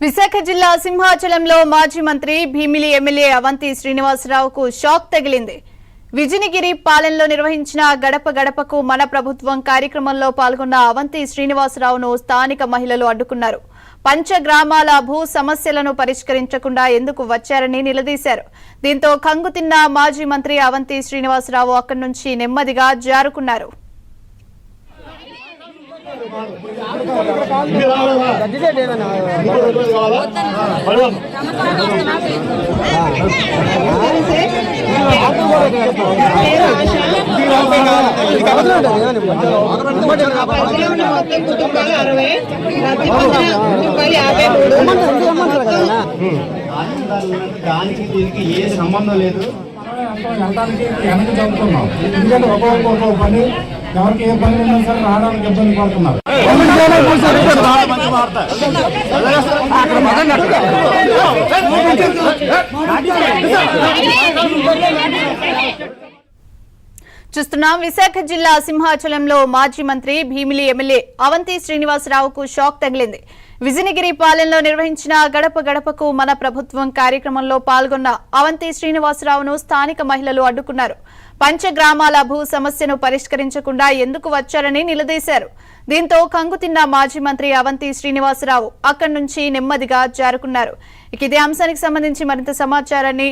విశాఖ జిల్లా సింహాచలంలో మాజీ మంత్రి భీమిలి ఎమ్మెల్యే అవంతి శ్రీనివాసరావుకు షాక్ తగిలింది. విజయనగిరి పాలెంలో నిర్వహించిన గడప గడపకు మన ప్రభుత్వం కార్యక్రమంలో పాల్గొన్న అవంతి శ్రీనివాసరావును స్థానిక మహిళలు అడ్డుకున్నారు. పంచగ్రామాల భూ సమస్యలను పరిష్కరించకుండా ఎందుకు వచ్చారని నిలదీశారు. దీంతో కంగుతిన్న మాజీ మంత్రి అవంతి శ్రీనివాసరావు అక్కడి నుంచి నెమ్మదిగా జారుకున్నారు. దానికి దీనికి ఏ సంబంధం లేదు. ఒక్కొక్క పని ఎవరికి ఏ పని ఉన్నా సరే రావడానికి ఇబ్బంది పడుతున్నారు. చూస్తున్నాం. విశాఖ జిల్లా సింహాచలంలో మాజీ మంత్రి భీమిలి ఎమ్మెల్యే అవంతి శ్రీనివాసరావుకు షాక్ తగిలింది. విజయనగిరి పాలెంలో నిర్వహించిన గడప గడపకు మన ప్రభుత్వం కార్యక్రమంలో పాల్గొన్న అవంతి శ్రీనివాసరావును స్థానిక మహిళలు అడ్డుకున్నారు. పంచగ్రామాల భూ సమస్యను పరిష్కరించకుండా ఎందుకు వచ్చారని నిలదీశారు. దీంతో కంగుతిన్న మాజీ మంత్రి అవంతి శ్రీనివాసరావు అక్కడి నుంచి నెమ్మదిగా జారుకున్నారు. ఇదే అంశానికి సంబంధించి మరింత సమాచారాన్ని